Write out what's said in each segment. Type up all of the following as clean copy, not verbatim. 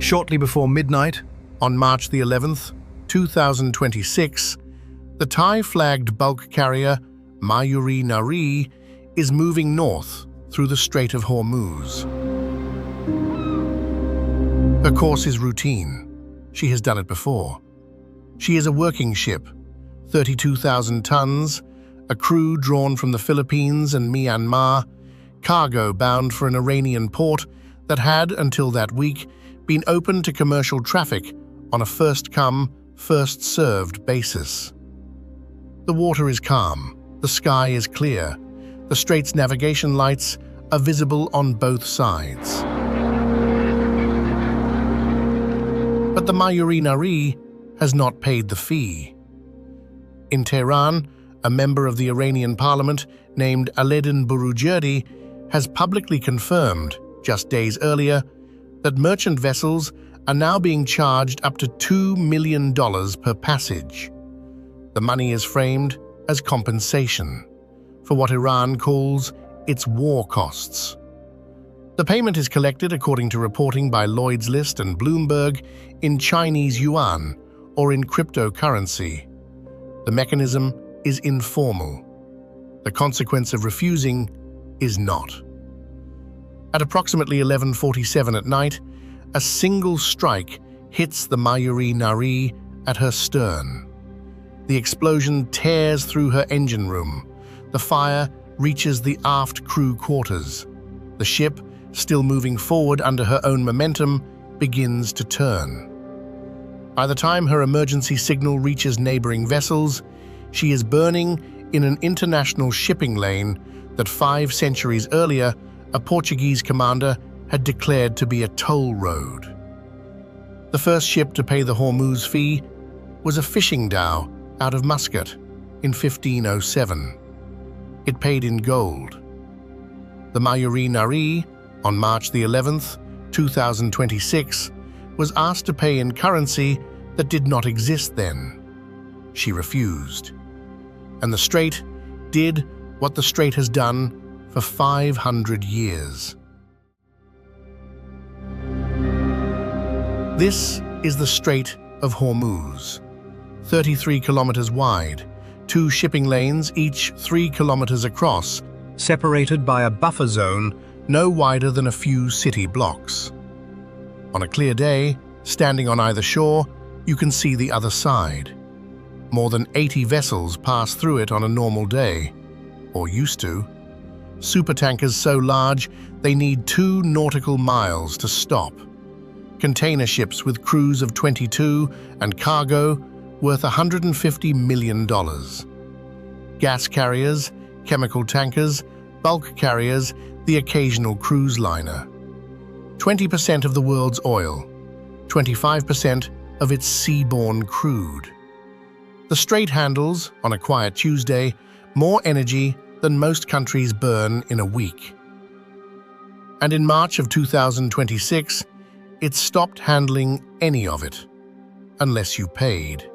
Shortly before midnight, on March the 11th, 2026, the Thai-flagged bulk carrier Mayuree Naree is moving north through the Strait of Hormuz. Her course is routine. She has done it before. She is a working ship, 32,000 tons, a crew drawn from the Philippines and Myanmar, cargo bound for an Iranian port that had, until that week, been open to commercial traffic on a first-come, first-served basis. The water is calm, the sky is clear, the strait's navigation lights are visible on both sides. But the Mayuree Naree has not paid the fee. In Tehran, a member of the Iranian parliament named Aledin Burujurdi has publicly confirmed, just days earlier, that merchant vessels are now being charged up to $2 million per passage. The money is framed as compensation for what Iran calls its war costs. The payment is collected, according to reporting by Lloyd's List and Bloomberg, in Chinese yuan or in cryptocurrency. The mechanism is informal. The consequence of refusing is not. At approximately 11:47 at night, a single strike hits the Mayuree Naree at her stern. The explosion tears through her engine room. The fire reaches the aft crew quarters. The ship, still moving forward under her own momentum, begins to turn. By the time her emergency signal reaches neighboring vessels, she is burning in an international shipping lane that 5 centuries earlier a Portuguese commander had declared to be a toll road. The first ship to pay the Hormuz fee was a fishing dhow out of Muscat in 1507. It paid in gold. The Mayuree Naree, on March the 11th, 2026, was asked to pay in currency that did not exist then. She refused. And the strait did what the strait has done for 500 years. This is the Strait of Hormuz, 33 kilometers wide, 2 shipping lanes, each 3 kilometers across, separated by a buffer zone no wider than a few city blocks. On a clear day, standing on either shore, you can see the other side. More than 80 vessels pass through it on a normal day, or used to. Supertankers so large they need 2 nautical miles to stop. Container ships with crews of 22 and cargo worth $150 million. Gas carriers, chemical tankers, bulk carriers, the occasional cruise liner. 20% of the world's oil, 25% of its seaborne crude. The strait handles, on a quiet Tuesday, more energy than most countries burn in a week. And in March of 2026, it stopped handling any of it, unless you paid.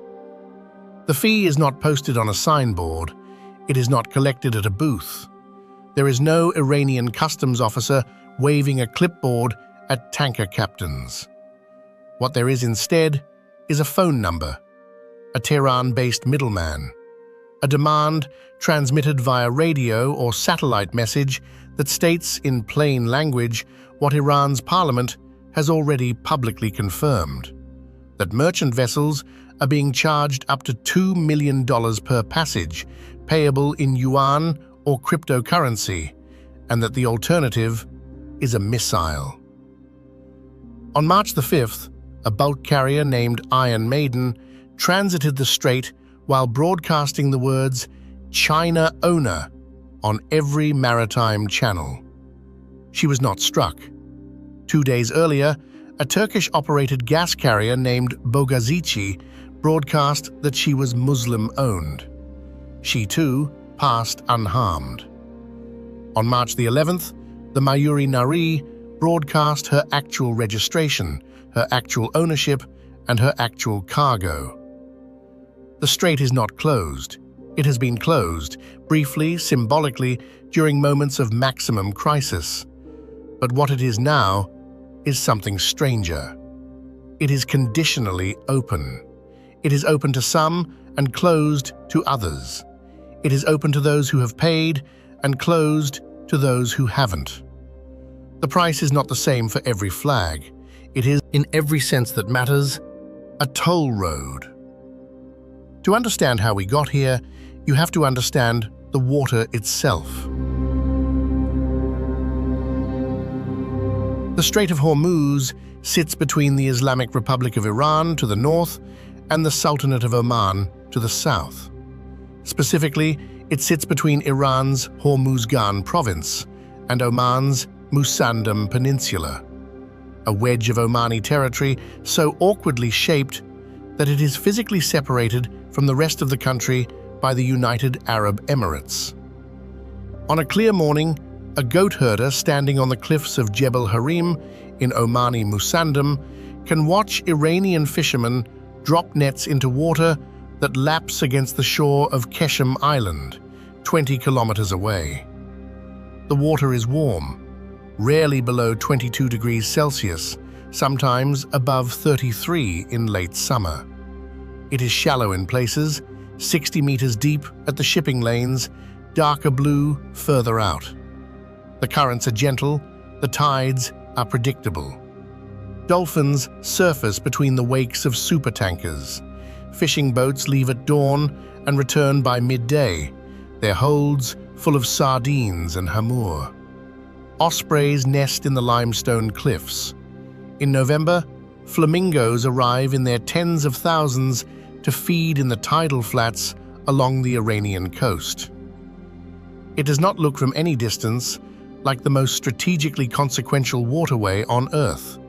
The fee is not posted on a signboard. It is not collected at a booth. There is no Iranian customs officer waving a clipboard at tanker captains. What there is instead is a phone number, a Tehran-based middleman, a demand transmitted via radio or satellite message that states in plain language what Iran's parliament has already publicly confirmed, that merchant vessels are being charged up to $2 million per passage, payable in yuan or cryptocurrency, and that the alternative is a missile. On March the 5th, a bulk carrier named Iron Maiden transited the strait while broadcasting the words "China owner" on every maritime channel. She was not struck. 2 days earlier, a Turkish-operated gas carrier named Bogazici broadcast that she was Muslim-owned. She too passed unharmed. On March the 11th, the Mayuree Naree broadcast her actual registration, her actual ownership, and her actual cargo. The strait is not closed. It has been closed, briefly, symbolically, during moments of maximum crisis. But what it is now is something stranger. It is conditionally open. It is open to some and closed to others. It is open to those who have paid and closed to those who haven't. The price is not the same for every flag. It is, in every sense that matters, a toll road. To understand how we got here, you have to understand the water itself. The Strait of Hormuz sits between the Islamic Republic of Iran to the north and the Sultanate of Oman to the south. Specifically, it sits between Iran's Hormuzgan province and Oman's Musandam Peninsula, a wedge of Omani territory so awkwardly shaped that it is physically separated from the rest of the country by the United Arab Emirates. On a clear morning, a goat herder standing on the cliffs of Jebel Harim in Omani Musandam can watch Iranian fishermen drop nets into water that laps against the shore of Keshem Island, 20 kilometers away. The water is warm, rarely below 22 degrees Celsius, sometimes above 33 in late summer. It is shallow in places, 60 meters deep at the shipping lanes, darker blue further out. The currents are gentle, the tides are predictable. Dolphins surface between the wakes of supertankers. Fishing boats leave at dawn and return by midday, their holds full of sardines and hamur. Ospreys nest in the limestone cliffs. In November, flamingos arrive in their tens of thousands to feed in the tidal flats along the Iranian coast. It does not look from any distance like the most strategically consequential waterway on Earth.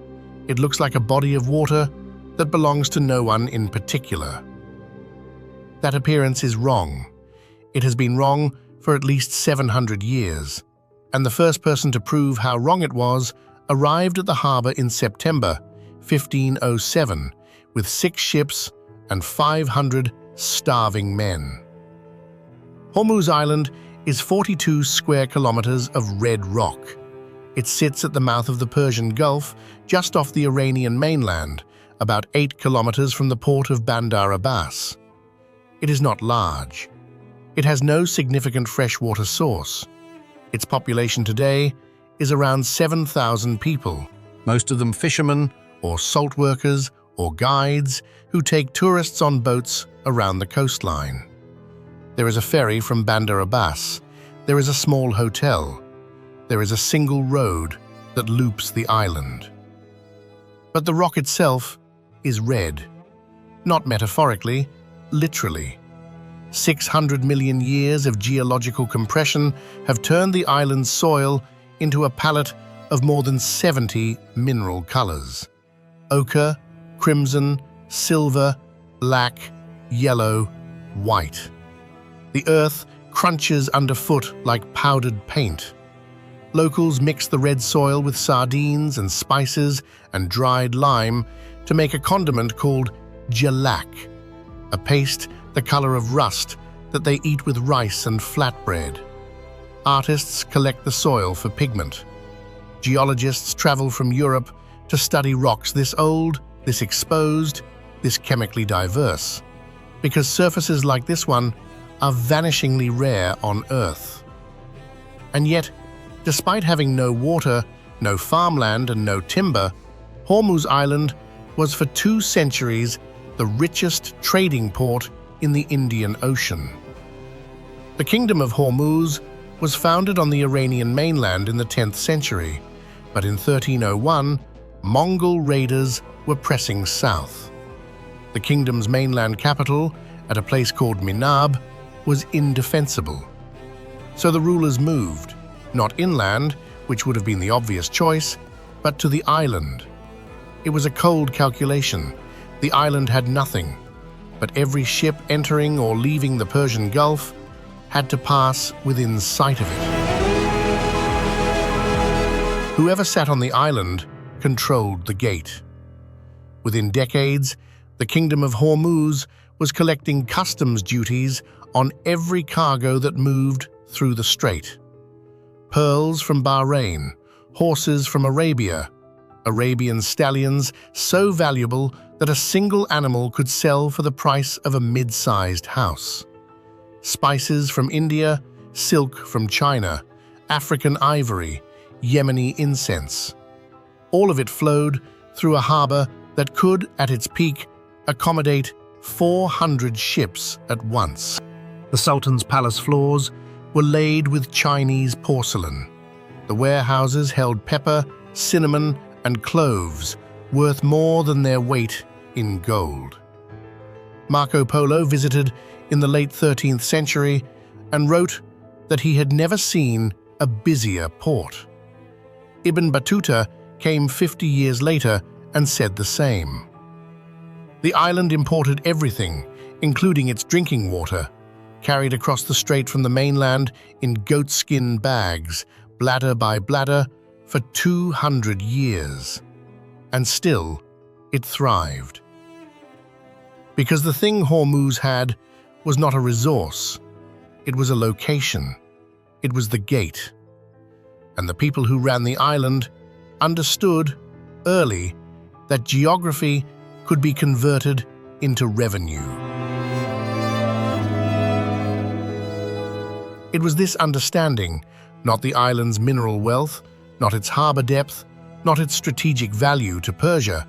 It looks like a body of water that belongs to no one in particular. That appearance is wrong. It has been wrong for at least 700 years, and the first person to prove how wrong it was arrived at the harbor in September 1507 with 6 ships and 500 starving men. Hormuz Island is 42 square kilometers of red rock. It sits at the mouth of the Persian Gulf, just off the Iranian mainland, about 8 kilometers from the port of Bandar Abbas. It is not large. It has no significant freshwater source. Its population today is around 7,000 people, most of them fishermen or salt workers or guides who take tourists on boats around the coastline. There is a ferry from Bandar Abbas. There is a small hotel. There is a single road that loops the island. But the rock itself is red. Not metaphorically, literally. 600 million years of geological compression have turned the island's soil into a palette of more than 70 mineral colors: ochre, crimson, silver, black, yellow, white. The earth crunches underfoot like powdered paint. Locals mix the red soil with sardines and spices and dried lime to make a condiment called jalak, a paste the color of rust that they eat with rice and flatbread. Artists collect the soil for pigment. Geologists travel from Europe to study rocks this old, this exposed, this chemically diverse, because surfaces like this one are vanishingly rare on Earth. And yet, despite having no water, no farmland, and no timber, Hormuz Island was for 2 centuries the richest trading port in the Indian Ocean. The Kingdom of Hormuz was founded on the Iranian mainland in the 10th century, but in 1301, Mongol raiders were pressing south. The kingdom's mainland capital, at a place called Minab, was indefensible. So the rulers moved, not inland, which would have been the obvious choice, but to the island. It was a cold calculation. The island had nothing, but every ship entering or leaving the Persian Gulf had to pass within sight of it. Whoever sat on the island controlled the gate. Within decades, the Kingdom of Hormuz was collecting customs duties on every cargo that moved through the strait. Pearls from Bahrain, horses from Arabia, Arabian stallions so valuable that a single animal could sell for the price of a mid-sized house. Spices from India, silk from China, African ivory, Yemeni incense. All of it flowed through a harbor that could, at its peak, accommodate 400 ships at once. The Sultan's palace floors were laid with Chinese porcelain. The warehouses held pepper, cinnamon, and cloves, worth more than their weight in gold. Marco Polo visited in the late 13th century and wrote that he had never seen a busier port. Ibn Battuta came 50 years later and said the same. The island imported everything, including its drinking water, carried across the strait from the mainland in goatskin bags, bladder by bladder, for 200 years. And still, it thrived. Because the thing Hormuz had was not a resource, it was a location. It was the gate. And the people who ran the island understood early that geography could be converted into revenue. It was this understanding, not the island's mineral wealth, not its harbor depth, not its strategic value to Persia,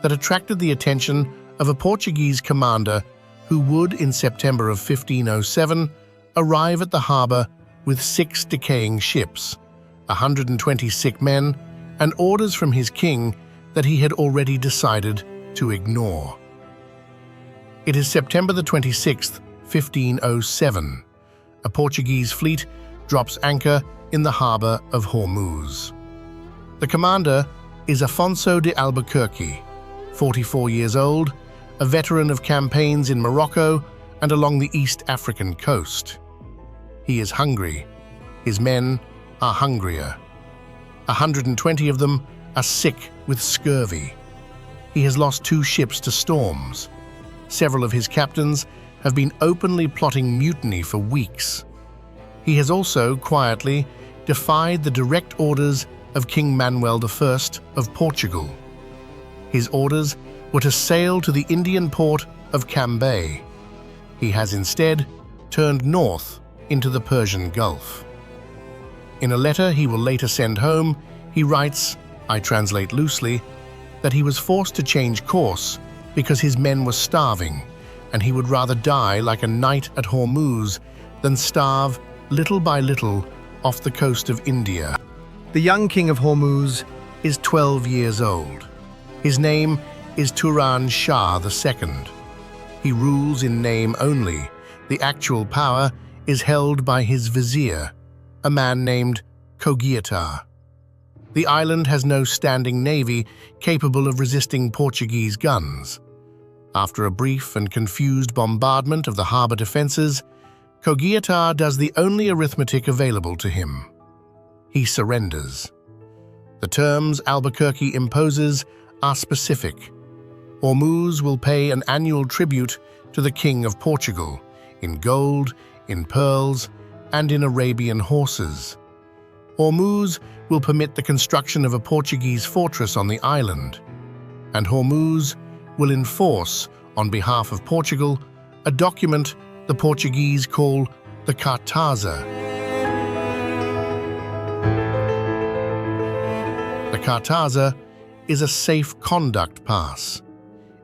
that attracted the attention of a Portuguese commander who would, in September of 1507, arrive at the harbor with 6 decaying ships, 120 sick men, and orders from his king that he had already decided to ignore. It is September the 26th, 1507. A Portuguese fleet drops anchor in the harbor of Hormuz. The commander is Afonso de Albuquerque, 44 years old, a veteran of campaigns in Morocco and along the East African coast. He is hungry. His men are hungrier. 120 of them are sick with scurvy. He has lost 2 ships to storms. Several of his captains have been openly plotting mutiny for weeks. He has also, quietly, defied the direct orders of King Manuel I of Portugal. His orders were to sail to the Indian port of Cambay. He has instead turned north into the Persian Gulf. In a letter he will later send home, he writes, I translate loosely, that he was forced to change course because his men were starving, and he would rather die like a knight at Hormuz than starve little by little off the coast of India. The young king of Hormuz is 12 years old. His name is Turan Shah II. He rules in name only. The actual power is held by his vizier, a man named Cogiatar. The island has no standing navy capable of resisting Portuguese guns. After a brief and confused bombardment of the harbor defenses, Cogiatar does the only arithmetic available to him. He surrenders. The terms Albuquerque imposes are specific. Hormuz will pay an annual tribute to the King of Portugal, in gold, in pearls, and in Arabian horses. Hormuz will permit the construction of a Portuguese fortress on the island, and Hormuz will enforce, on behalf of Portugal, a document the Portuguese call the Cartaza. The Cartaza is a safe conduct pass.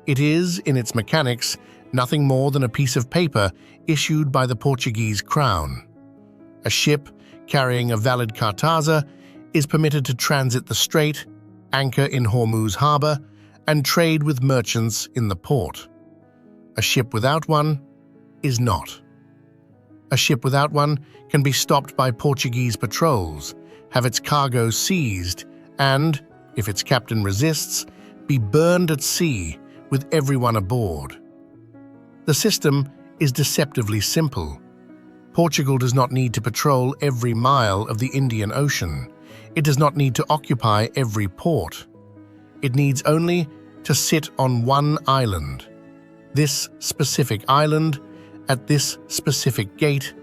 It is, in its mechanics, nothing more than a piece of paper issued by the Portuguese crown. A ship carrying a valid Cartaza is permitted to transit the strait, anchor in Hormuz harbor, and trade with merchants in the port. A ship without one is not. A ship without one can be stopped by Portuguese patrols, have its cargo seized, and, if its captain resists, be burned at sea with everyone aboard. The system is deceptively simple. Portugal does not need to patrol every mile of the Indian Ocean. It does not need to occupy every port. It needs only to sit on one island, this specific island, at this specific gate,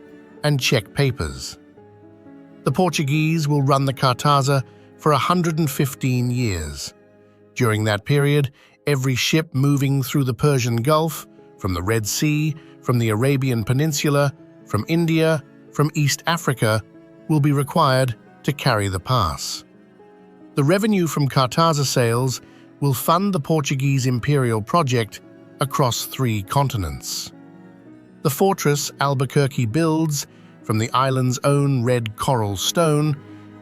and check papers. The Portuguese will run the Cartaza for 115 years. During that period, every ship moving through the Persian Gulf, from the Red Sea, from the Arabian Peninsula, from India, from East Africa, will be required to carry the pass. The revenue from Cartaza sales will fund the Portuguese imperial project across 3 continents. The fortress Albuquerque builds, from the island's own red coral stone,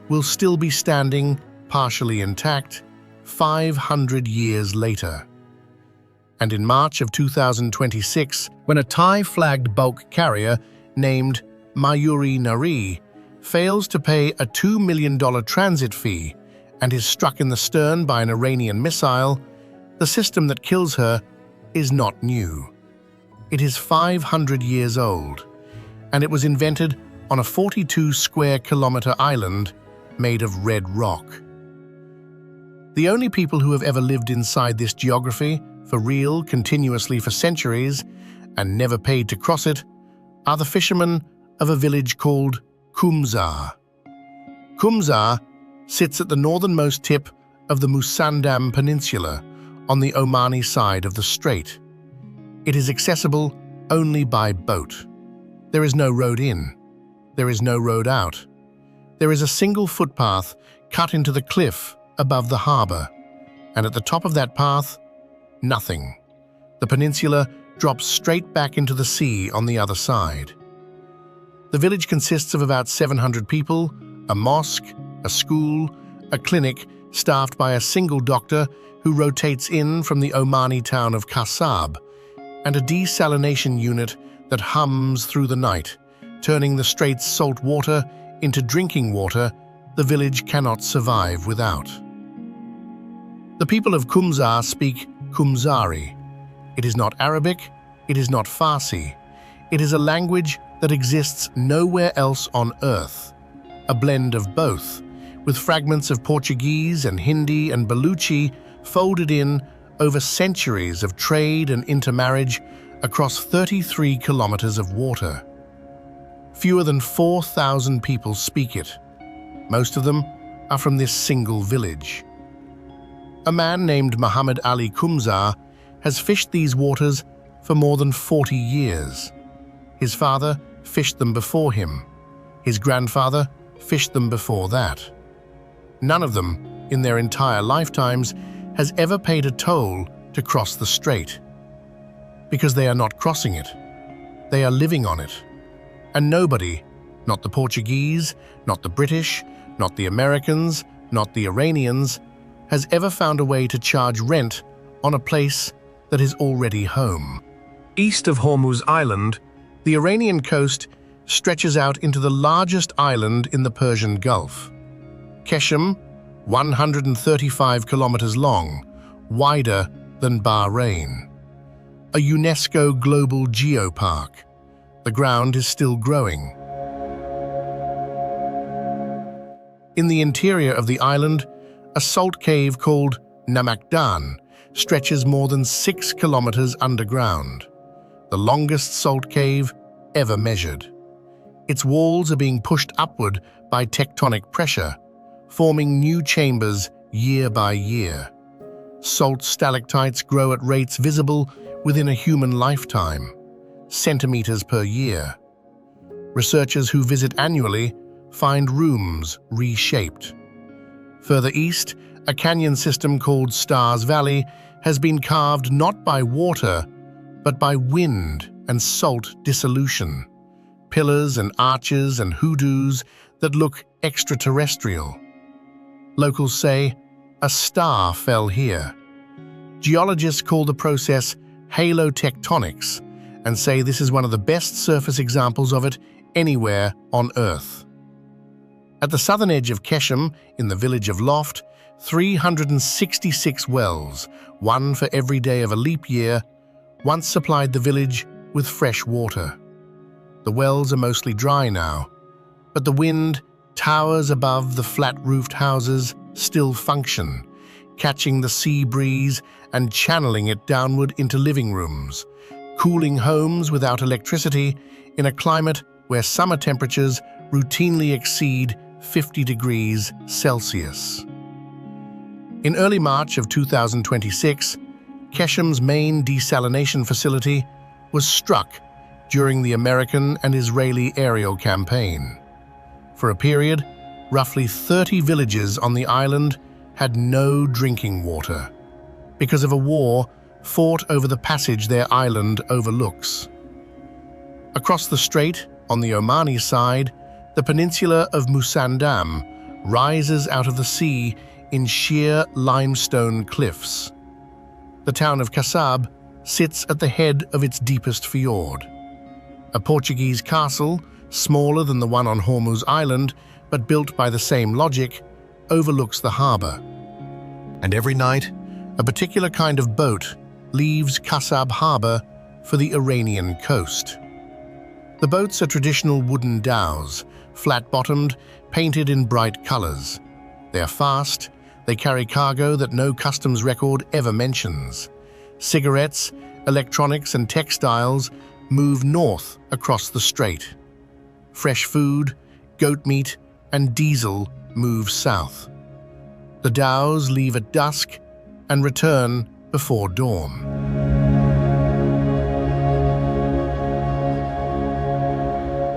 will still be standing, partially intact, 500 years later. And in March of 2026, when a Thai-flagged bulk carrier named Mayuree Naree fails to pay a $2 million transit fee and is struck in the stern by an Iranian missile, the system that kills her is not new. It is 500 years old, and it was invented on a 42-square-kilometer island made of red rock. The only people who have ever lived inside this geography, for real, continuously for centuries, and never paid to cross it, are the fishermen of a village called Kumzar. Kumzar sits at the northernmost tip of the Muscat Peninsula on the Omani side of the strait. It is accessible only by boat. There is no road in. There is no road out. There is a single footpath cut into the cliff above the harbour, and at the top of that path, nothing. The peninsula drops straight back into the sea on the other side. The village consists of about 700 people, a mosque, a school, a clinic staffed by a single doctor who rotates in from the Omani town of Cartaza, and a desalination unit that hums through the night, turning the strait's salt water into drinking water the village cannot survive without. The people of Kumzar speak Kumzari. It is not Arabic, it is not Farsi. It is a language that exists nowhere else on earth, a blend of both, with fragments of Portuguese and Hindi and Baluchi folded in over centuries of trade and intermarriage across 33 kilometers of water. Fewer than 4,000 people speak it. Most of them are from this single village. A man named Muhammad Ali Kumzar has fished these waters for more than 40 years. His father fished them before him. His grandfather fished them before that. None of them, in their entire lifetimes, has ever paid a toll to cross the strait. Because they are not crossing it. They are living on it. And nobody, not the Portuguese, not the British, not the Americans, not the Iranians, has ever found a way to charge rent on a place that is already home. East of Hormuz Island, the Iranian coast stretches out into the largest island in the Persian Gulf. Keshem, 135 kilometers long, wider than Bahrain. A UNESCO global geopark. The ground is still growing. In the interior of the island, a salt cave called Namakdan stretches more than 6 kilometers underground, the longest salt cave ever measured. Its walls are being pushed upward by tectonic pressure, forming new chambers year by year. Salt stalactites grow at rates visible within a human lifetime, centimeters per year. Researchers who visit annually find rooms reshaped. Further east, a canyon system called Stars Valley has been carved not by water, but by wind and salt dissolution. Pillars and arches and hoodoos that look extraterrestrial. Locals say, a star fell here. Geologists call the process halotectonics and say this is one of the best surface examples of it anywhere on Earth. At the southern edge of Keshem, in the village of Loft, 366 wells, one for every day of a leap year, once supplied the village with fresh water. The wells are mostly dry now, but the wind towers above the flat-roofed houses still function, catching the sea breeze and channeling it downward into living rooms, cooling homes without electricity in a climate where summer temperatures routinely exceed 50 degrees Celsius. In early March of 2026, Kesham's main desalination facility was struck during the American and Israeli aerial campaign. For a period, roughly 30 villages on the island had no drinking water because of a war fought over the passage their island overlooks. Across the strait, on the Omani side, the peninsula of Musandam rises out of the sea in sheer limestone cliffs. The town of Kasab sits at the head of its deepest fjord. A Portuguese castle, smaller than the one on Hormuz Island, but built by the same logic, overlooks the harbor. And every night, a particular kind of boat leaves Kasab harbor for the Iranian coast. The boats are traditional wooden dhows, flat-bottomed, painted in bright colors. They are fast, they carry cargo that no customs record ever mentions. Cigarettes, electronics, and textiles move north across the strait. Fresh food, goat meat, and diesel move south. The dhows leave at dusk and return before dawn.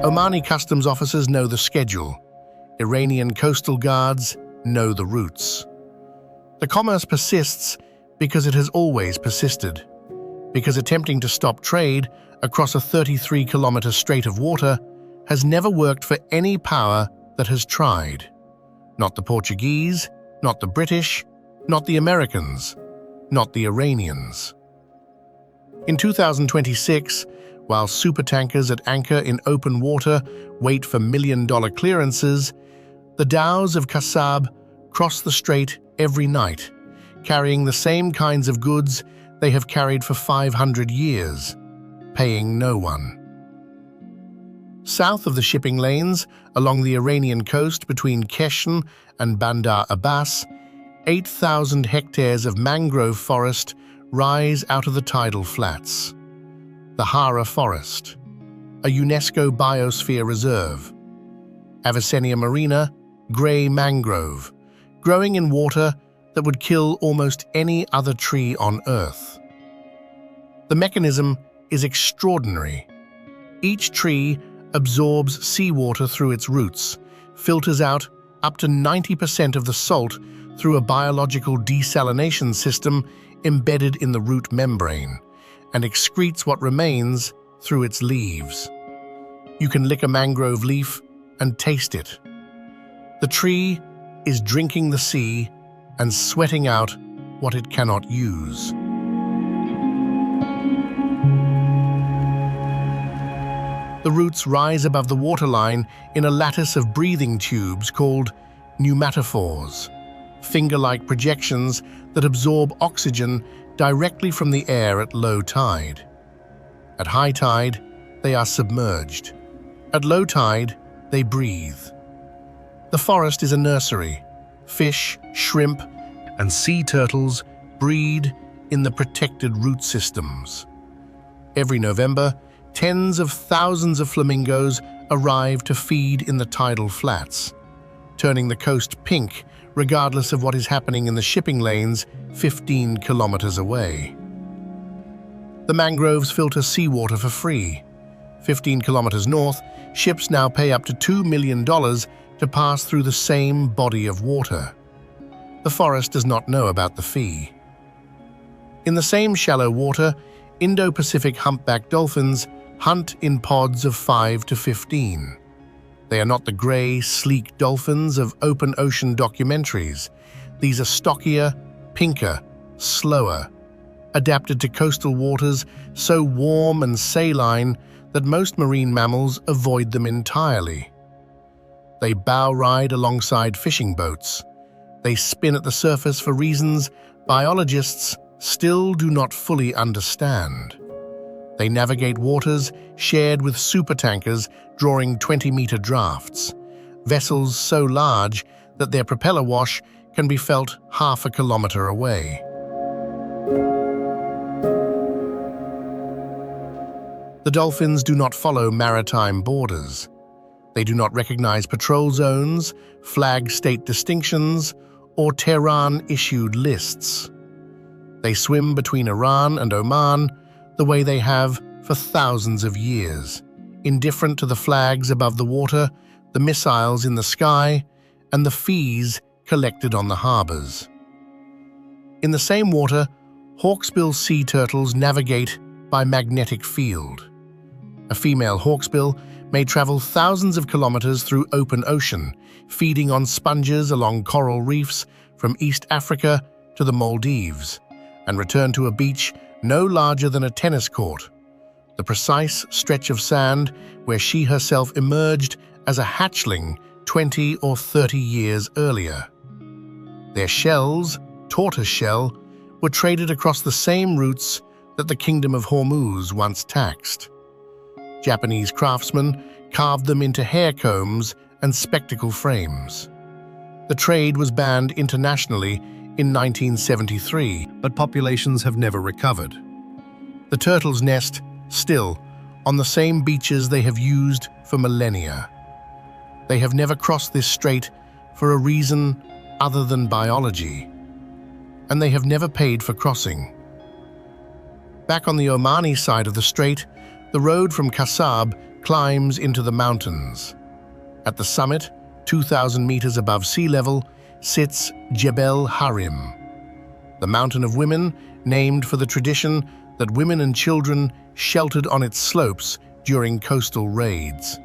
Omani customs officers know the schedule. Iranian coastal guards know the routes. The commerce persists because it has always persisted. Because attempting to stop trade across a 33-kilometer strait of water has never worked for any power that has tried. Not the Portuguese, not the British, not the Americans, not the Iranians. In 2026, while supertankers at anchor in open water wait for million-dollar clearances, the dhows of Kasab cross the strait every night, carrying the same kinds of goods they have carried for 500 years, paying no one. South of the shipping lanes, along the Iranian coast between Keshm and Bandar Abbas, 8,000 hectares of mangrove forest rise out of the tidal flats. The Hara Forest, a UNESCO biosphere reserve. Avicennia marina, grey mangrove, growing in water that would kill almost any other tree on Earth. The mechanism is extraordinary. Each tree absorbs seawater through its roots, filters out up to 90% of the salt through a biological desalination system embedded in the root membrane, and excretes what remains through its leaves. You can lick a mangrove leaf and taste it. The tree is drinking the sea and sweating out what it cannot use. The roots rise above the waterline in a lattice of breathing tubes called pneumatophores, finger-like projections that absorb oxygen directly from the air at low tide. At high tide, they are submerged. At low tide, they breathe. The forest is a nursery. Fish, shrimp, and sea turtles breed in the protected root systems. Every November, tens of thousands of flamingos arrive to feed in the tidal flats, turning the coast pink regardless of what is happening in the shipping lanes 15 kilometers away. The mangroves filter seawater for free. 15 kilometers north, ships now pay up to $2 million to pass through the same body of water. The forest does not know about the fee. In the same shallow water, Indo-Pacific humpback dolphins hunt in pods of 5 to 15. They are not the grey, sleek dolphins of open ocean documentaries. These are stockier, pinker, slower, adapted to coastal waters so warm and saline that most marine mammals avoid them entirely. They bow ride alongside fishing boats. They spin at the surface for reasons biologists still do not fully understand. They navigate waters shared with supertankers drawing 20-meter drafts, vessels so large that their propeller wash can be felt half a kilometer away. The dolphins do not follow maritime borders. They do not recognize patrol zones, flag state distinctions, or Tehran-issued lists. They swim between Iran and Oman the way they have for thousands of years, indifferent to the flags above the water, the missiles in the sky, and the fees collected on the harbors. In the same water, hawksbill sea turtles navigate by magnetic field. A female hawksbill may travel thousands of kilometers through open ocean, feeding on sponges along coral reefs from East Africa to the Maldives, and return to a beach no larger than a tennis court, the precise stretch of sand where she herself emerged as a hatchling 20 or 30 years earlier. Their shells, tortoise shell, were traded across the same routes that the Kingdom of Hormuz once taxed. Japanese craftsmen carved them into hair combs and spectacle frames. The trade was banned internationally in 1973, but populations have never recovered. The turtles nest, still, on the same beaches they have used for millennia. They have never crossed this strait for a reason other than biology, and they have never paid for crossing. Back on the Omani side of the strait, the road from Kasab climbs into the mountains. At the summit, 2,000 meters above sea level, sits Jebel Harim, the mountain of women named for the tradition that women and children sheltered on its slopes during coastal raids.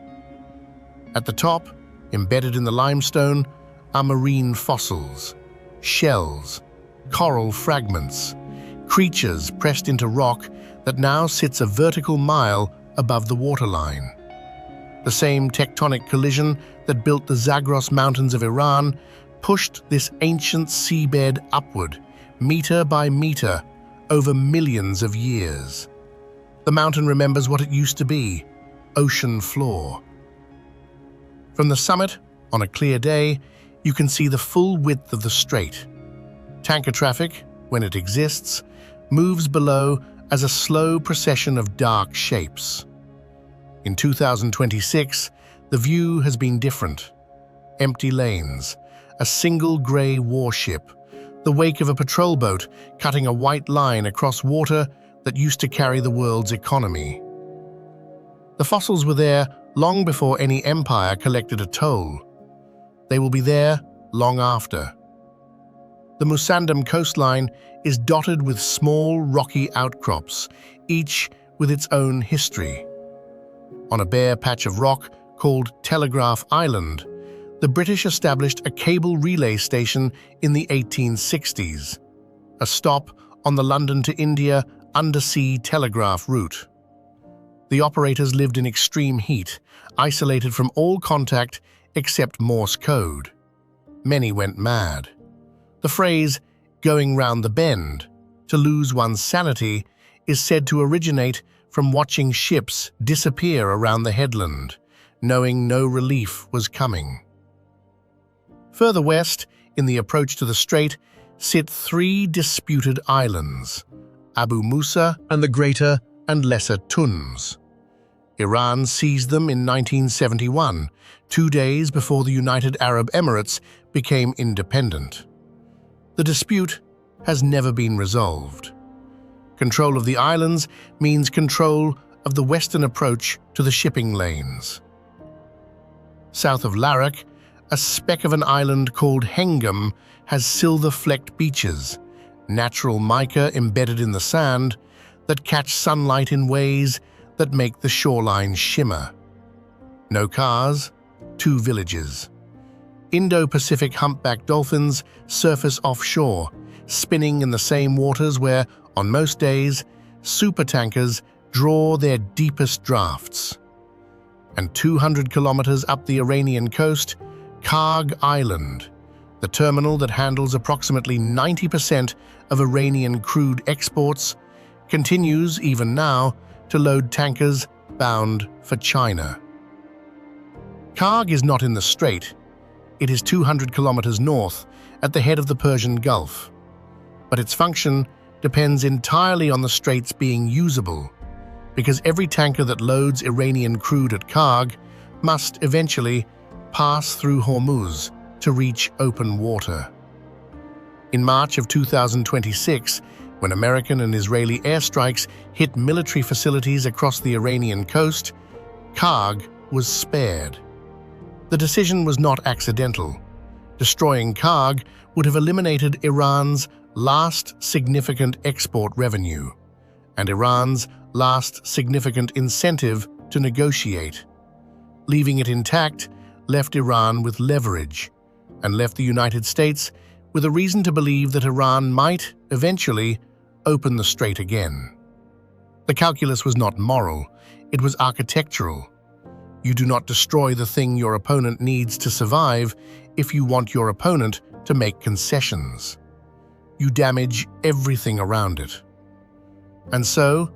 At the top, embedded in the limestone, are marine fossils, shells, coral fragments, creatures pressed into rock that now sits a vertical mile above the waterline. The same tectonic collision that built the Zagros Mountains of Iran pushed this ancient seabed upward, meter by meter, over millions of years. The mountain remembers what it used to be, ocean floor. From the summit, on a clear day, you can see the full width of the strait. Tanker traffic, when it exists, moves below as a slow procession of dark shapes. In 2026, the view has been different. Empty lanes, a single grey warship, the wake of a patrol boat cutting a white line across water that used to carry the world's economy. The fossils were there long before any empire collected a toll. They will be there long after. The Musandam coastline is dotted with small rocky outcrops, each with its own history. On a bare patch of rock called Telegraph Island, the British established a cable relay station in the 1860s, a stop on the London to India undersea telegraph route. The operators lived in extreme heat, isolated from all contact except Morse code. Many went mad. The phrase, "going round the bend," to lose one's sanity, is said to originate from watching ships disappear around the headland, knowing no relief was coming. Further west, in the approach to the strait, sit three disputed islands, Abu Musa and the Greater and Lesser Tuns. Iran seized them in 1971, 2 days before the United Arab Emirates became independent. The dispute has never been resolved. Control of the islands means control of the western approach to the shipping lanes. South of Larak, a speck of an island called Hengam has silver-flecked beaches, natural mica embedded in the sand that catch sunlight in ways that make the shoreline shimmer. No cars, 2 villages. Indo-Pacific humpback dolphins surface offshore, spinning in the same waters where, on most days, supertankers draw their deepest drafts. And 200 kilometers up the Iranian coast, Karg Island, the terminal that handles approximately 90% of Iranian crude exports, continues, even now, to load tankers bound for China. Karg is not in the strait. It is 200 kilometers north, at the head of the Persian Gulf. But its function depends entirely on the straits being usable, because every tanker that loads Iranian crude at Karg must eventually pass through Hormuz to reach open water. In March of 2026, when American and Israeli airstrikes hit military facilities across the Iranian coast, Karg was spared. The decision was not accidental. Destroying Karg would have eliminated Iran's last significant export revenue, and Iran's last significant incentive to negotiate. Leaving it intact left Iran with leverage, and left the United States with a reason to believe that Iran might, eventually, open the strait again. The calculus was not moral, it was architectural. You do not destroy the thing your opponent needs to survive if you want your opponent to make concessions. You damage everything around it. And so,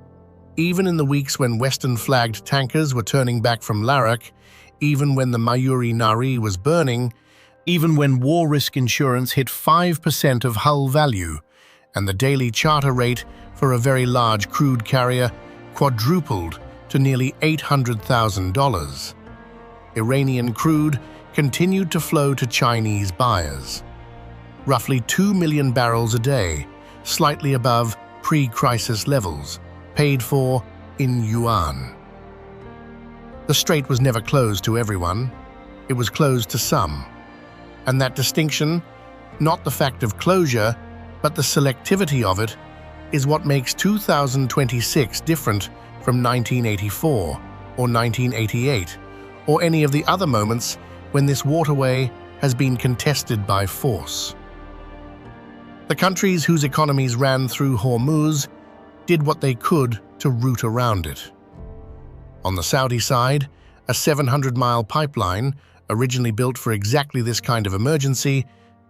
even in the weeks when Western-flagged tankers were turning back from Larak, even when the Mayuree Naree was burning, even when war risk insurance hit 5% of hull value, and the daily charter rate for a very large crude carrier quadrupled to nearly $800,000. Iranian crude continued to flow to Chinese buyers. Roughly 2 million barrels a day, slightly above pre-crisis levels, paid for in yuan. The strait was never closed to everyone. It was closed to some. And that distinction, not the fact of closure, but the selectivity of it, is what makes 2026 different from 1984 or 1988, or any of the other moments when this waterway has been contested by force. The countries whose economies ran through Hormuz did what they could to route around it. On the Saudi side, a 700-mile pipeline, originally built for exactly this kind of emergency,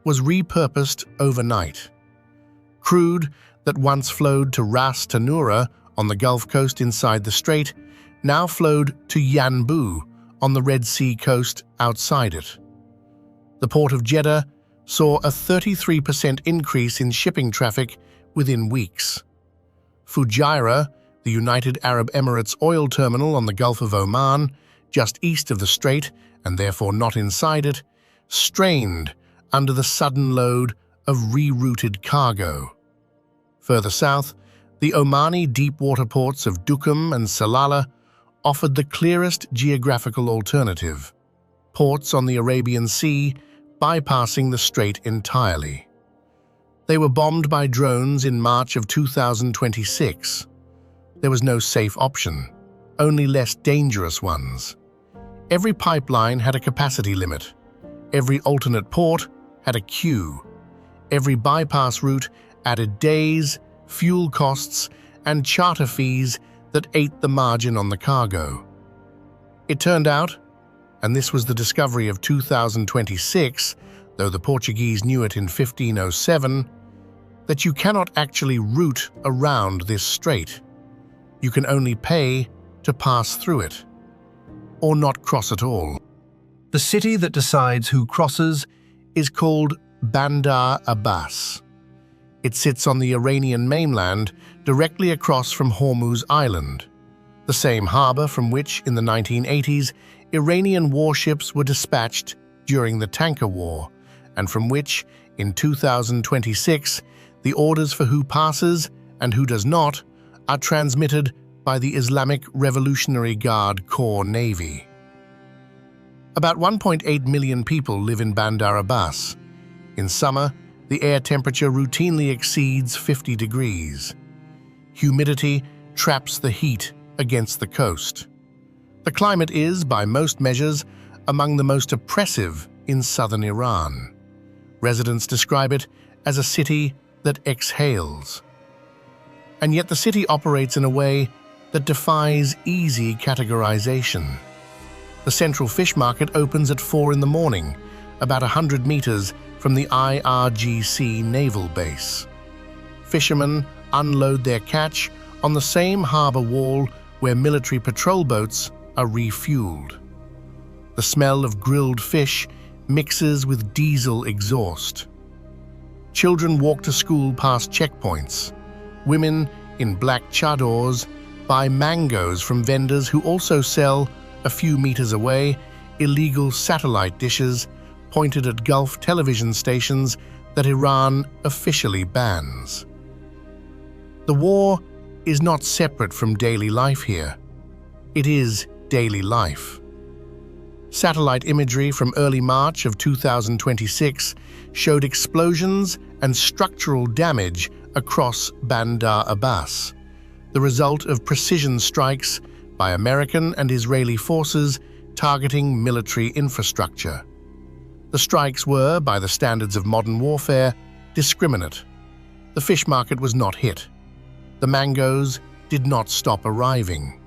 was repurposed overnight. Crude that once flowed to Ras Tanura on the Gulf Coast inside the strait now flowed to Yanbu on the Red Sea coast outside it. The port of Jeddah saw a 33% increase in shipping traffic within weeks. Fujairah, the United Arab Emirates oil terminal on the Gulf of Oman, just east of the strait and therefore not inside it, strained under the sudden load of rerouted cargo. Further south, the Omani deep-water ports of Duqm and Salalah offered the clearest geographical alternative, ports on the Arabian Sea bypassing the strait entirely. They were bombed by drones in March of 2026. There was no safe option, only less dangerous ones. Every pipeline had a capacity limit. Every alternate port had a queue. Every bypass route added days, fuel costs, and charter fees that ate the margin on the cargo. It turned out, and this was the discovery of 2026, though the Portuguese knew it in 1507, that you cannot actually route around this strait. You can only pay to pass through it, or not cross at all. The city that decides who crosses is called Bandar Abbas. It sits on the Iranian mainland, directly across from Hormuz Island, the same harbor from which, in the 1980s, Iranian warships were dispatched during the tanker war, and from which, in 2026, the orders for who passes and who does not are transmitted by the Islamic Revolutionary Guard Corps Navy. About 1.8 million people live in Bandar Abbas. In summer, the air temperature routinely exceeds 50 degrees. Humidity traps the heat against the coast. The climate is, by most measures, among the most oppressive in southern Iran. Residents describe it as a city that exhales. And yet the city operates in a way that defies easy categorization. The central fish market opens at 4 in the morning, about 100 meters from the IRGC naval base. Fishermen unload their catch on the same harbor wall where military patrol boats are refueled. The smell of grilled fish mixes with diesel exhaust. Children walk to school past checkpoints. Women in black chadors buy mangoes from vendors who also sell, a few meters away, illegal satellite dishes pointed at Gulf television stations that Iran officially bans. The war is not separate from daily life here. It is daily life. Satellite imagery from early March of 2026 showed explosions and structural damage across Bandar Abbas, the result of precision strikes by American and Israeli forces targeting military infrastructure. The strikes were, by the standards of modern warfare, discriminate. The fish market was not hit. The mangoes did not stop arriving.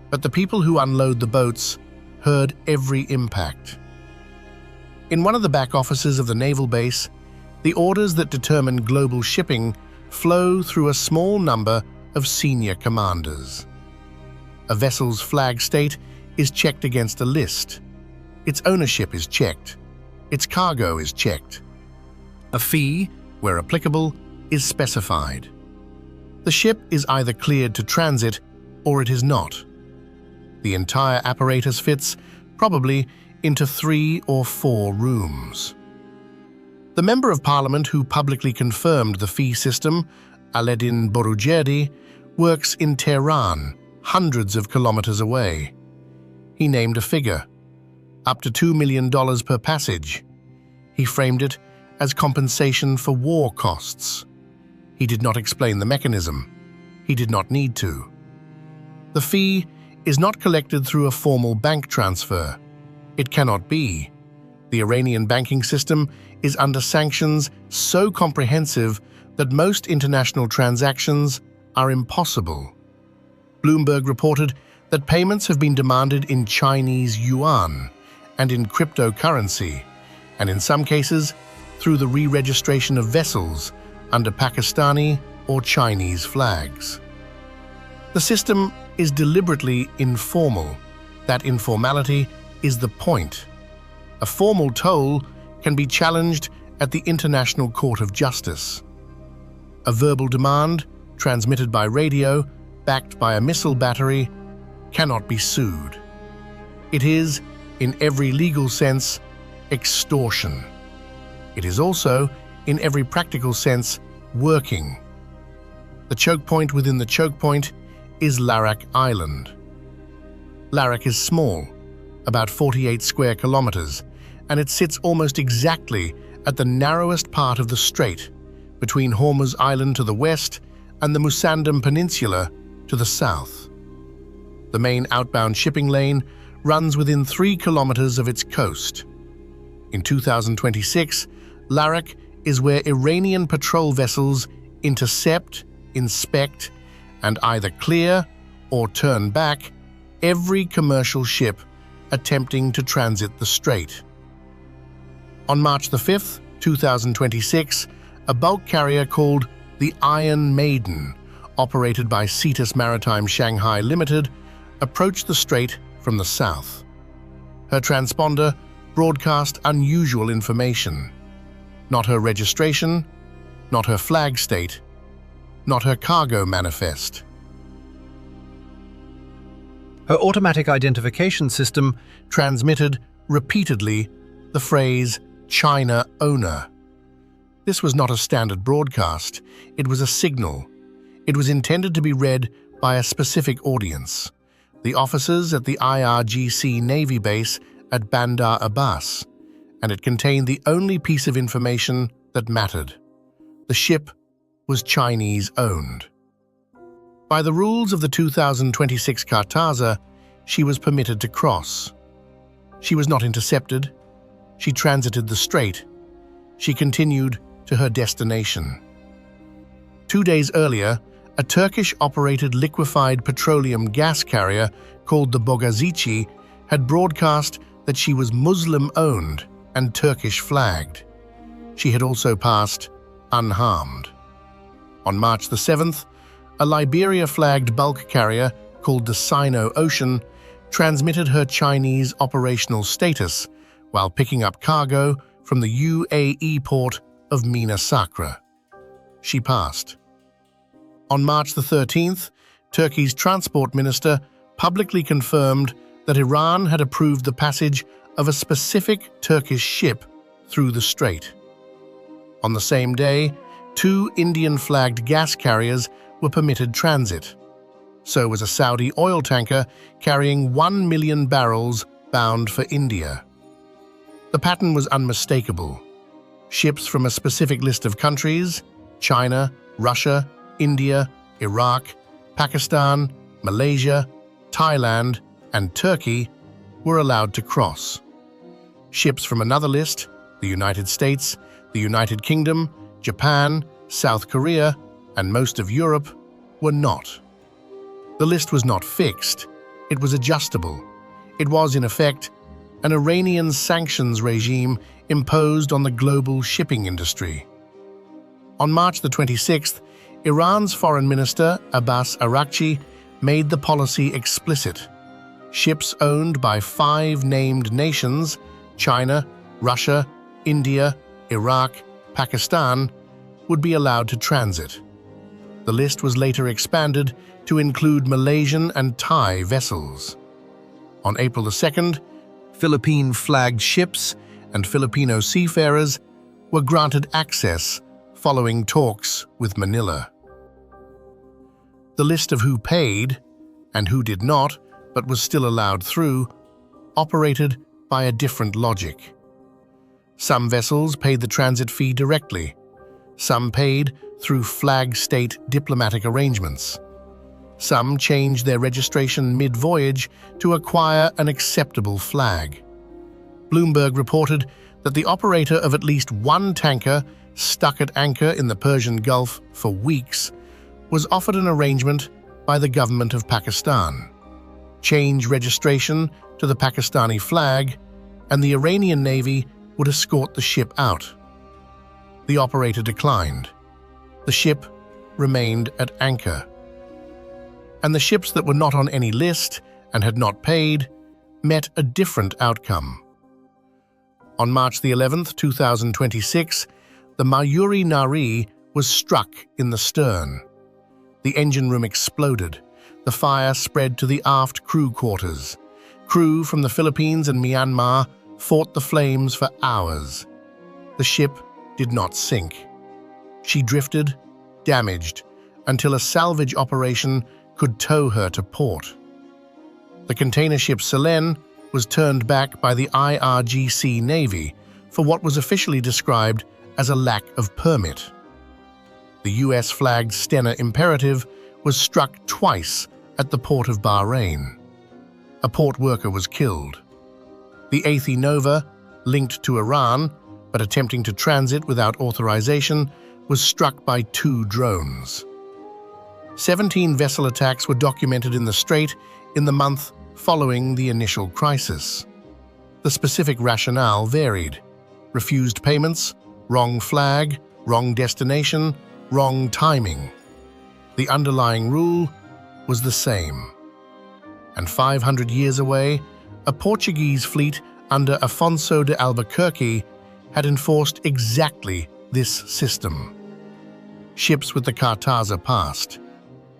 But the people who unload the boats heard every impact. In one of the back offices of the naval base, the orders that determine global shipping flow through a small number of senior commanders. A vessel's flag state is checked against a list. Its ownership is checked. Its cargo is checked. A fee, where applicable, is specified. The ship is either cleared to transit or it is not. The entire apparatus fits, probably, into 3 or 4 rooms. The Member of Parliament who publicly confirmed the fee system, Aledin Boroujerdi, works in Tehran, hundreds of kilometers away. He named a figure, up to $2 million per passage. He framed it as compensation for war costs. He did not explain the mechanism. He did not need to. The fee is not collected through a formal bank transfer. It cannot be. The Iranian banking system is under sanctions so comprehensive that most international transactions are impossible. Bloomberg reported that payments have been demanded in Chinese yuan and in cryptocurrency, and in some cases through the re-registration of vessels under Pakistani or Chinese flags. The system is deliberately informal. That informality is the point. A formal toll can be challenged at the International Court of Justice. A verbal demand, transmitted by radio, backed by a missile battery, cannot be sued. It is, in every legal sense, extortion. It is also, in every practical sense, working. The choke point within the choke point is Larak Island. Larak is small, about 48 square kilometers, and it sits almost exactly at the narrowest part of the strait, between Hormuz Island to the west and the Musandam Peninsula to the south. The main outbound shipping lane runs within 3 kilometers of its coast. In 2026, Larak is where Iranian patrol vessels intercept, inspect, and either clear or turn back every commercial ship attempting to transit the strait. On March 5, 2026, a bulk carrier called the Iron Maiden, operated by Cetus Maritime Shanghai Limited, approached the strait from the south. Her transponder broadcast unusual information. Not her registration, not her flag state, not her cargo manifest. Her automatic identification system transmitted repeatedly the phrase "China owner." This was not a standard broadcast. It was a signal. It was intended to be read by a specific audience, the officers at the IRGC Navy base at Bandar Abbas, and it contained the only piece of information that mattered. The ship was Chinese-owned. By the rules of the 2026 Cartaza, she was permitted to cross. She was not intercepted. She transited the strait. She continued to her destination. 2 days earlier, a Turkish-operated liquefied petroleum gas carrier called the Bogazici had broadcast that she was Muslim-owned and Turkish-flagged. She had also passed unharmed. On March the 7th, a Liberia-flagged bulk carrier called the Sino Ocean transmitted her Chinese operational status while picking up cargo from the UAE port of Mina Sakra. She passed. On March the 13th, Turkey's transport minister publicly confirmed that Iran had approved the passage of a specific Turkish ship through the strait. On the same day, 2 Indian-flagged gas carriers were permitted transit. So was a Saudi oil tanker carrying 1 million barrels bound for India. The pattern was unmistakable. Ships from a specific list of countries, China, Russia, India, Iraq, Pakistan, Malaysia, Thailand, and Turkey, were allowed to cross. Ships from another list, the United States, the United Kingdom, Japan, South Korea, and most of Europe, were not. The list was not fixed, it was adjustable. It was, in effect, an Iranian sanctions regime imposed on the global shipping industry. On March the 26th, Iran's Foreign Minister, Abbas Araghchi, made the policy explicit. Ships owned by 5 named nations, China, Russia, India, Iraq, Pakistan, would be allowed to transit. The list was later expanded to include Malaysian and Thai vessels. On April the 2nd, Philippine-flagged ships and Filipino seafarers were granted access following talks with Manila. The list of who paid and who did not, but was still allowed through, operated by a different logic. Some vessels paid the transit fee directly. Some paid through flag state diplomatic arrangements. Some changed their registration mid-voyage to acquire an acceptable flag. Bloomberg reported that the operator of at least one tanker stuck at anchor in the Persian Gulf for weeks was offered an arrangement by the government of Pakistan. Change registration to the Pakistani flag, and the Iranian Navy would escort the ship out. The operator declined. The ship remained at anchor. And the ships that were not on any list and had not paid met a different outcome. On March the 11th, 2026, the Mayuree Naree was struck in the stern. The engine room exploded. The fire spread to the aft crew quarters. Crew from the Philippines and Myanmar fought the flames for hours. The ship did not sink. She drifted, damaged, until a salvage operation could tow her to port. The container ship Selene was turned back by the IRGC Navy for what was officially described as a lack of permit. The US-flagged Stena Imperative was struck twice at the port of Bahrain. A port worker was killed. The Aethie Nova, linked to Iran, but attempting to transit without authorization, was struck by 2 drones. 17 vessel attacks were documented in the strait in the month following the initial crisis. The specific rationale varied: refused payments, wrong flag, wrong destination, wrong timing. The underlying rule was the same. And 500 years away, a Portuguese fleet under Afonso de Albuquerque had enforced exactly this system. Ships with the Cartaza passed.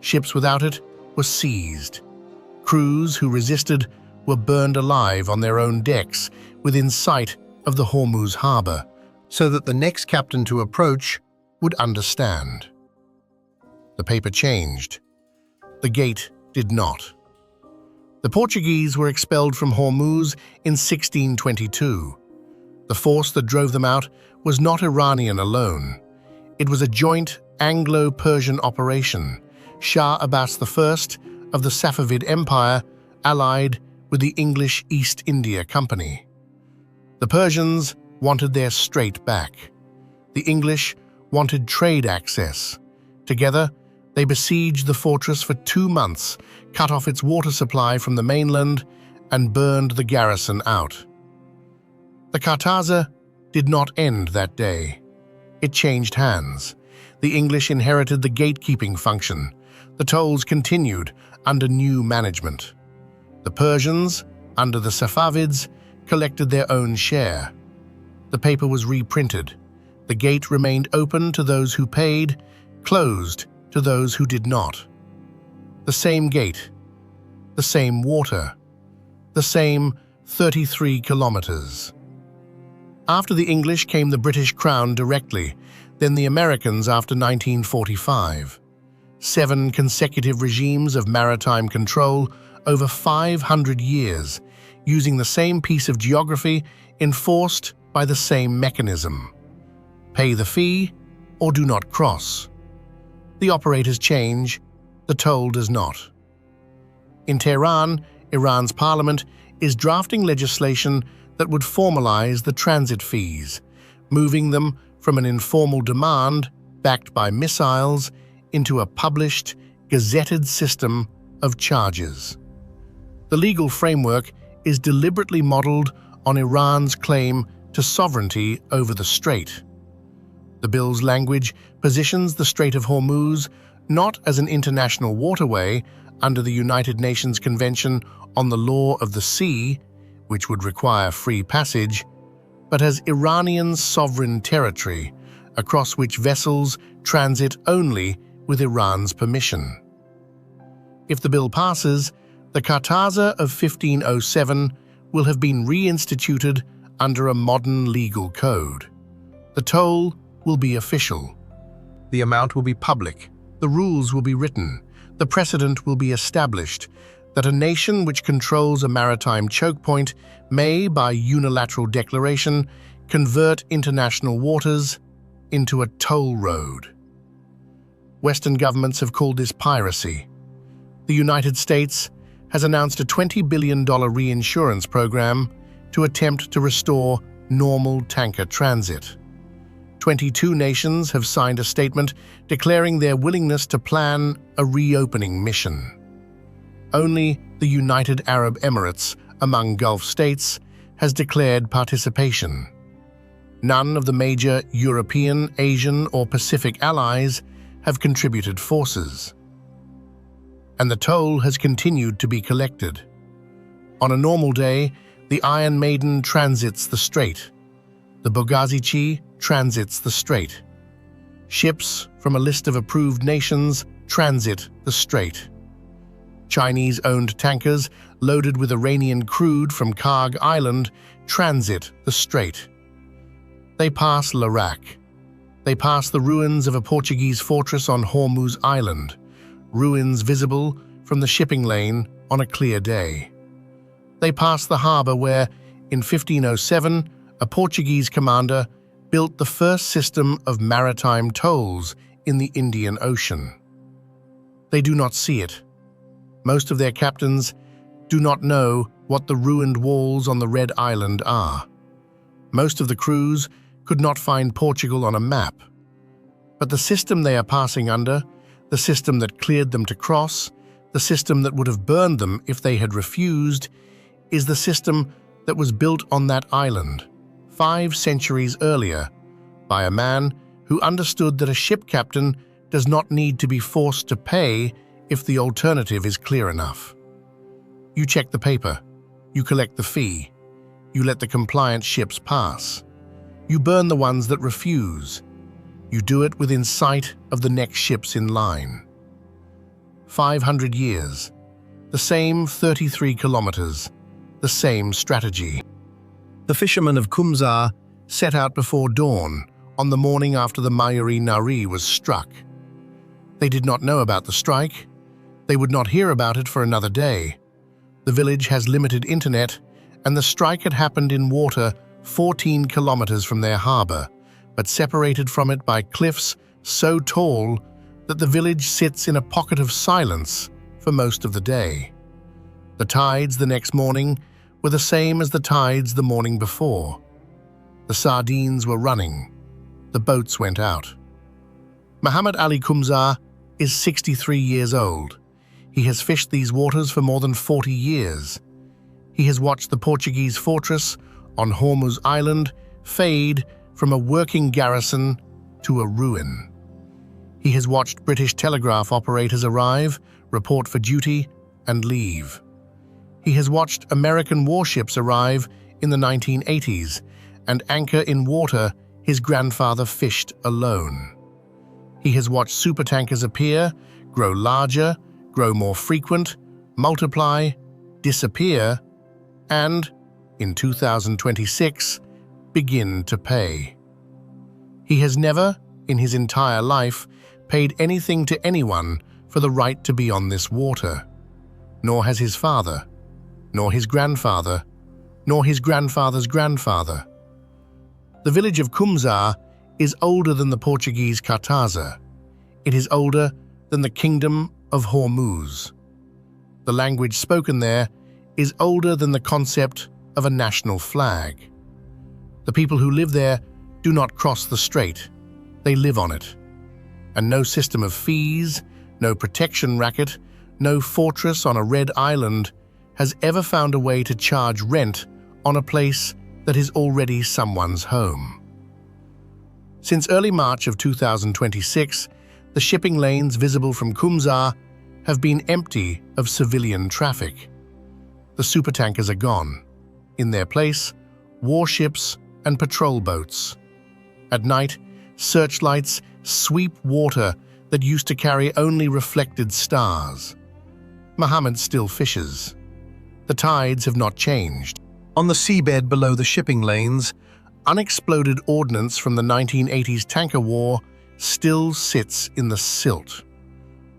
Ships without it were seized. Crews who resisted were burned alive on their own decks within sight of the Hormuz harbor, so that the next captain to approach would understand. The paper changed. The gate did not. The Portuguese were expelled from Hormuz in 1622. The force that drove them out was not Iranian alone. It was a joint Anglo-Persian operation. Shah Abbas I of the Safavid Empire allied with the English East India Company. The Persians wanted their strait back. The English wanted trade access. Together, they besieged the fortress for 2 months, cut off its water supply from the mainland, and burned the garrison out. The Cartaza did not end that day. It changed hands. The English inherited the gatekeeping function. The tolls continued under new management. The Persians, under the Safavids, collected their own share. The paper was reprinted. The gate remained open to those who paid, closed to those who did not. The same gate, the same water, the same 33 kilometers. After the English came the British Crown directly, then the Americans after 1945. 7 consecutive regimes of maritime control over 500 years, using the same piece of geography enforced by the same mechanism. Pay the fee or do not cross. The operators change, the toll does not. In Tehran, Iran's parliament is drafting legislation that would formalize the transit fees, moving them from an informal demand backed by missiles into a published, gazetted system of charges. The legal framework is deliberately modeled on Iran's claim to sovereignty over the strait. The bill's language positions the Strait of Hormuz not as an international waterway under the United Nations Convention on the Law of the Sea, which would require free passage, but as Iranian sovereign territory across which vessels transit only with Iran's permission. If the bill passes, the Cartaza of 1507 will have been reinstituted under a modern legal code. The toll will be official. The amount will be public. The rules will be written. The precedent will be established that a nation which controls a maritime choke point may, by unilateral declaration, convert international waters into a toll road. Western governments have called this piracy. The United States has announced a $20 billion reinsurance program to attempt to restore normal tanker transit. 22 nations have signed a statement declaring their willingness to plan a reopening mission. Only the United Arab Emirates, among Gulf states, has declared participation. None of the major European, Asian, or Pacific allies have contributed forces. And the toll has continued to be collected. On a normal day, the Iron Maiden transits the strait. The Bogazici transits the strait. Ships from a list of approved nations transit the strait. Chinese-owned tankers loaded with Iranian crude from Karg Island transit the strait. They pass Larak. They pass the ruins of a Portuguese fortress on Hormuz Island, ruins visible from the shipping lane on a clear day. They pass the harbor where, in 1507, a Portuguese commander built the first system of maritime tolls in the Indian Ocean. They do not see it. Most of their captains do not know what the ruined walls on the Red Island are. Most of the crews could not find Portugal on a map. But the system they are passing under, the system that cleared them to cross, the system that would have burned them if they had refused, is the system that was built on that island 5 centuries earlier by a man who understood that a ship captain does not need to be forced to pay if the alternative is clear enough. You check the paper, you collect the fee, you let the compliant ships pass. You burn the ones that refuse. You do it within sight of the next ships in line. 500 years, the same 33 kilometers, the same strategy. The fishermen of Kumzar set out before dawn on the morning after the Mayuree Naree was struck. They did not know about the strike. They would not hear about it for another day. The village has limited internet, and the strike had happened in water 14 kilometers from their harbor, but separated from it by cliffs so tall that the village sits in a pocket of silence for most of the day. The tides the next morning were the same as the tides the morning before. The sardines were running. The boats went out. Muhammad Ali Kumzar is 63 years old. He has fished these waters for more than 40 years. He has watched the Portuguese fortress on Hormuz Island fade from a working garrison to a ruin. He has watched British telegraph operators arrive, report for duty, and leave. He has watched American warships arrive in the 1980s and anchor in water his grandfather fished alone. He has watched supertankers appear, grow larger, grow more frequent, multiply, disappear, and, in 2026, begin to pay. He has never, in his entire life, paid anything to anyone for the right to be on this water, nor has his father, nor his grandfather, nor his grandfather's grandfather. The village of Kumzar is older than the Portuguese Cartaza. It is older than the kingdom of Hormuz. The language spoken there is older than the concept of a national flag. The people who live there do not cross the strait, they live on it. And no system of fees, no protection racket, no fortress on a red island has ever found a way to charge rent on a place that is already someone's home. Since early March of 2026, the shipping lanes visible from Kumzar have been empty of civilian traffic. The supertankers are gone. In their place, warships and patrol boats. At night, searchlights sweep water that used to carry only reflected stars. Muhammad still fishes. The tides have not changed. On the seabed below the shipping lanes, unexploded ordnance from the 1980s tanker war still sits in the silt.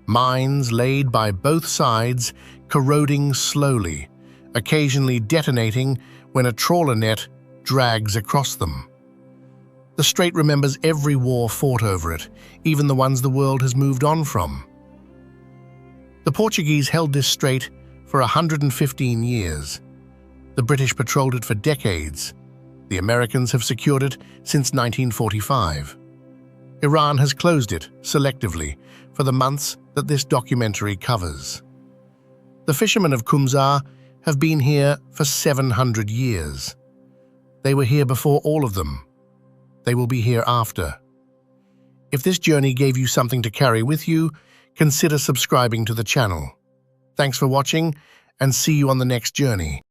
Mines laid by both sides corroding slowly, occasionally detonating when a trawler net drags across them. The strait remembers every war fought over it, even the ones the world has moved on from. The Portuguese held this strait for 115 years. The British patrolled it for decades. The Americans have secured it since 1945. Iran has closed it, selectively, for the months that this documentary covers. The fishermen of Kumzar have been here for 700 years. They were here before all of them. They will be here after. If this journey gave you something to carry with you, consider subscribing to the channel. Thanks for watching, and see you on the next journey.